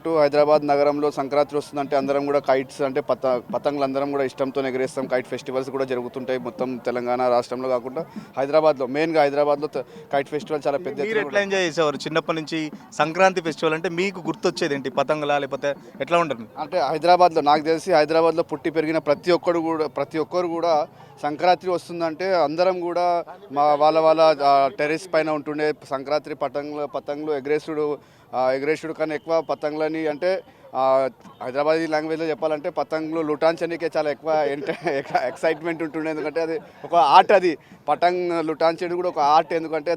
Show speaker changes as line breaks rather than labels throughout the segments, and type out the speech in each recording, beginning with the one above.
హైదరాబాద్ నగరంలో సంక్రాంతి వస్తుందంటే అందరం కూడా కైట్స్ అంటే పతంగులు అందరం కూడా ఇష్టంతో ఎగరేస్తాం. కైట్ ఫెస్టివల్స్ కూడా జరుగుతుంటాయి మొత్తం తెలంగాణ రాష్ట్రంలో కాకుండా హైదరాబాద్లో మెయిన్గా హైదరాబాద్లో కైట్ ఫెస్టివల్ చాలా పెద్ద
మీరు ఎట్లా ఎంజాయ్ చేసేవారు చిన్నప్పటి నుంచి? సంక్రాంతి ఫెస్టివల్ అంటే మీకు గుర్తొచ్చేది ఏంటి? పతంగులా లేకపోతే ఎట్లా ఉంటుంది?
అంటే హైదరాబాద్లో నాకు తెలిసి హైదరాబాద్లో పుట్టి పెరిగిన ప్రతి ఒక్కరు కూడా సంక్రాంతి వస్తుందంటే అందరం కూడా వాళ్ళ టెర్రస్ పైన ఉంటుండే సంక్రాంతి పతంగులు ఎగరేసుడు కన్నా ఎక్కువ పతంగులని అంటే హైదరాబాదీ లాంగ్వేజ్లో చెప్పాలంటే పతంగులు లుటాంచనికే చాలా ఎక్కువ ఎక్సైట్మెంట్ ఉంటుండే. ఎందుకంటే అది ఒక ఆర్ట్, అది పతంగ్ లుటాంచడం కూడా ఒక ఆర్ట్. ఎందుకంటే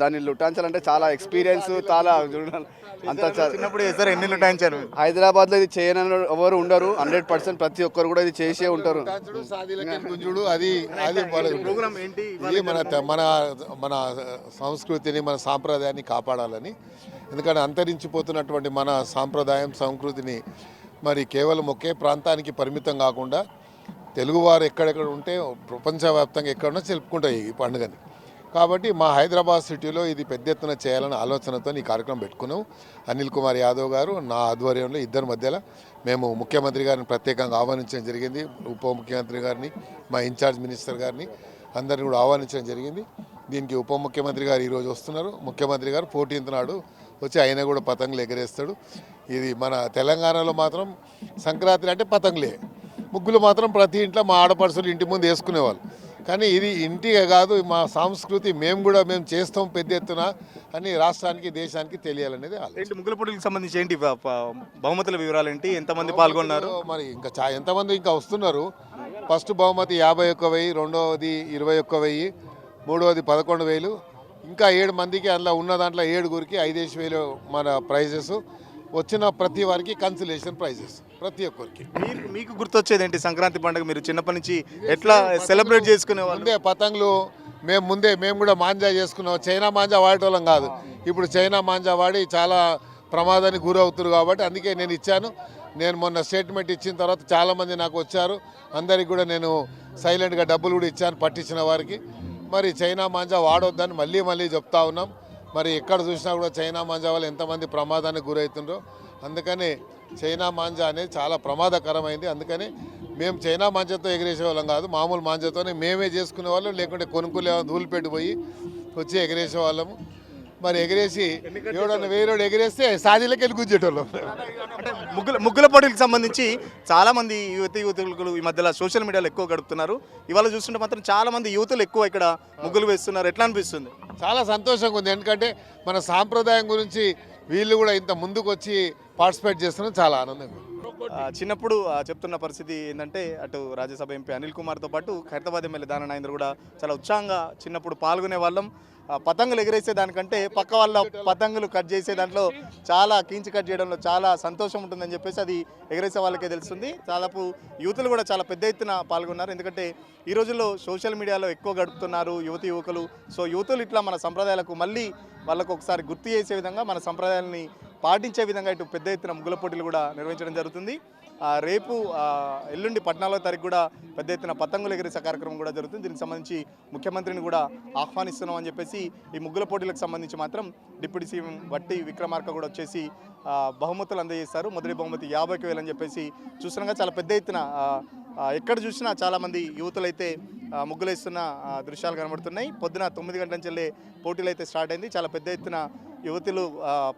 దాన్ని లుటాంచాలంటే చాలా ఎక్స్పీరియన్స్, చాలా అంతా
చిన్నప్పుడు సార్ ఎన్ని లుటాంచారు?
హైదరాబాద్లో ఇది చేయని ఎవరు ఉండరు, 100% ప్రతి ఒక్కరు కూడా ఇది చేసే ఉంటారు.
ప్రోగ్రామ్ ఏంటి?
మన సంస్కృతిని, మన సాంప్రదాయాన్ని కాపాడాలని. ఎందుకంటే అంతరించిపోతున్నటువంటి మన సాంప్రదాయం, సంస్కృతిని మరి కేవలం ఒకే ప్రాంతానికి పరిమితం కాకుండా తెలుగువారు ఎక్కడెక్కడ ఉంటే ప్రపంచవ్యాప్తంగా ఎక్కడున్నా జరుపుకుంటాయి ఈ పండుగని. కాబట్టి మా హైదరాబాద్ సిటీలో ఇది పెద్ద ఎత్తున చేయాలనే ఆలోచనతో ఈ కార్యక్రమం పెట్టుకున్నాం. అనిల్ కుమార్ యాదవ్ గారు నా ఆధ్వర్యంలో ఇద్దరి మధ్యలో మేము ముఖ్యమంత్రి గారిని ప్రత్యేకంగా ఆహ్వానించడం జరిగింది. ఉప ముఖ్యమంత్రి గారిని, మా ఇన్ఛార్జ్ మినిస్టర్ గారిని అందరిని కూడా ఆహ్వానించడం జరిగింది. దీనికి ఉప ముఖ్యమంత్రి గారు ఈరోజు వస్తున్నారు. ముఖ్యమంత్రి గారు 14th నాడు వచ్చి ఆయన కూడా పతంగులు ఎగరేస్తాడు. ఇది మన తెలంగాణలో మాత్రం సంక్రాంతి అంటే పతంగులే. ముగ్గులు మాత్రం ప్రతి ఇంట్లో మా ఆడపడుచులు ఇంటి ముందు వేసుకునేవాళ్ళు. కానీ ఇది ఇంటిగా కాదు, మా సంస్కృతి మేము చేస్తాం పెద్ద ఎత్తున అని రాష్ట్రానికి, దేశానికి తెలియాలనేది
ఏంటి ముగ్గుల పోటీలకు సంబంధించి ఏంటి బహుమతుల వివరాలు ఏంటి? ఎంతమంది పాల్గొన్నారు?
మరి ఇంకా ఎంతమంది ఇంకా వస్తున్నారు. ఫస్ట్ బహుమతి 51,000, రెండవది 21,000, మూడవది 11,000, ఇంకా 7 మందికి అందులో ఉన్న దాంట్లో 7గురికి 5,000 మన ప్రైజెస్ వచ్చిన ప్రతి వారికి కన్సలేషన్ ప్రైజెస్ ప్రతి ఒక్కరికి.
మీకు గుర్తొచ్చేది ఏంటి సంక్రాంతి పండుగ? మీరు చిన్నప్పటి నుంచి ఎట్లా సెలబ్రేట్ చేసుకునేవాళ్ళు?
ముందే పతంగులు మేము కూడా మాంజా చేసుకున్నాం. చైనా మాంజా వాడేటోళ్ళం కాదు. ఇప్పుడు చైనా మాంజా వాడి చాలా ప్రమాదానికి గురవుతారు. కాబట్టి అందుకే నేను ఇచ్చాను. నేను మొన్న స్టేట్మెంట్ ఇచ్చిన తర్వాత చాలామంది నాకు వచ్చారు. అందరికి కూడా నేను సైలెంట్గా డబ్బులు కూడా ఇచ్చాను పట్టించిన వారికి. మరి చైనా మాంజా వాడొద్దని మళ్ళీ చెప్తా ఉన్నాం. మరి ఎక్కడ చూసినా కూడా చైనా మాంజా వల్ల ఎంతమంది ప్రమాదానికి గురవుతుండ్రో. అందుకని చైనా మాంజా అనేది చాలా ప్రమాదకరమైంది. అందుకని మేము చైనా మాంజాతో ఎగరేసే వాళ్ళం కాదు, మామూలు మాంజాతోనే మేమే చేసుకునే వాళ్ళం. లేకుంటే కొనుక్కులే ధూళిపెట్టి పోయి వచ్చి ఎగరేసే వాళ్ళము. మరి ఎగరేసి ఎవడన్నా వేరేడు ఎగరేస్తే సాదీలకి వెళ్ళి గుంజేటోళ్ళం.
అంటే ముగ్గుల పోటీలకు సంబంధించి చాలామంది యువతులు ఈ మధ్యలో సోషల్ మీడియాలో ఎక్కువ గడుపుతున్నారు. ఇవాళ చూస్తుంటే మాత్రం చాలామంది యువతులు ఎక్కువ ఇక్కడ ముగ్గులు వేస్తున్నారు. ఎట్లా అనిపిస్తుంది?
చాలా సంతోషంగా ఉంది. ఎందుకంటే మన సాంప్రదాయం గురించి వీళ్ళు కూడా ఇంత ముందుకు వచ్చి పార్టిసిపేట్ చేస్తున్నారు. చాలా ఆనందంగా ఉంది.
చిన్నప్పుడు చెప్తున్న పరిస్థితి ఏంటంటే అటు రాజ్యసభ ఎంపీ అనిల్ కుమార్తో పాటు ఖైరతాబాద్ ఎమ్మెల్యే దాన నాగేందర్ కూడా చాలా ఉత్సాహంగా చిన్నప్పుడు పాల్గొనే వాళ్ళం. పతంగులు ఎగరేసే దానికంటే పక్క వాళ్ళ పతంగులు కట్ చేసే దాంట్లో చాలా కీంచి కట్ చేయడంలో చాలా సంతోషం ఉంటుందని చెప్పేసి అది ఎగరేసే వాళ్ళకే తెలుస్తుంది. దాదాపు యువతులు కూడా చాలా పెద్ద ఎత్తున పాల్గొన్నారు. ఎందుకంటే ఈ రోజుల్లో సోషల్ మీడియాలో ఎక్కువ గడుపుతున్నారు యువకులు. సో యువతులు ఇట్లా మన సంప్రదాయాలకు మళ్ళీ వాళ్ళకు ఒకసారి గుర్తు చేసే విధంగా, మన సంప్రదాయాలని పాటించే విధంగా ఇటు పెద్ద ఎత్తున ముగ్గుల పోటీలు కూడా నిర్వహించడం జరుగుతుంది. రేపు ఎల్లుండి 14వ తారీఖు కూడా పెద్ద ఎత్తున పతంగులు ఎగరేసే కార్యక్రమం కూడా జరుగుతుంది. దీనికి సంబంధించి ముఖ్యమంత్రిని కూడా ఆహ్వానిస్తున్నాం అని చెప్పేసి ఈ ముగ్గుల పోటీలకు సంబంధించి మాత్రం డిప్యూటీ సీఎం వట్టి విక్రమార్క కూడా వచ్చేసి బహుమతులు అందజేస్తారు. మొదటి బహుమతి 50,000 అని చెప్పేసి చూస్తున్నాగా చాలా పెద్ద ఎత్తున ఎక్కడ చూసినా చాలామంది యువతులైతే ముగ్గులేస్తున్న దృశ్యాలు కనబడుతున్నాయి. పొద్దున 9 గంటల నుంచి పోటీలు అయితే స్టార్ట్ అయింది. చాలా పెద్ద ఎత్తున యువతులు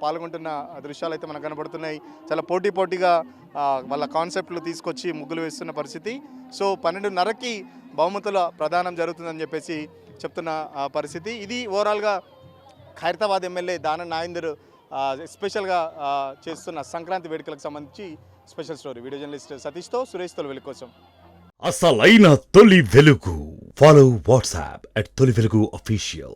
పాల్గొంటున్న దృశ్యాలు అయితే మనకు కనబడుతున్నాయి. చాలా పోటీగా వాళ్ళ కాన్సెప్ట్లు తీసుకొచ్చి ముగ్గులు వేస్తున్న పరిస్థితి. సో 12:30కి బహుమతుల ప్రదానం జరుగుతుందని చెప్పేసి చెప్తున్న పరిస్థితి. ఇది ఓవరాల్గా ఖైరతాబాద్ ఎమ్మెల్యే దాన నాగేందర్ స్పెషల్గా చేస్తున్న సంక్రాంతి వేడుకలకు సంబంధించి స్పెషల్ స్టోరీ. వీడియో జర్నలిస్ట్ సతీష్తో సురేష్ తొలి కోసం.
అసలైన తొలి వెలుగు. ఫాలో వాట్సాప్ @తొలి వెలుగు official.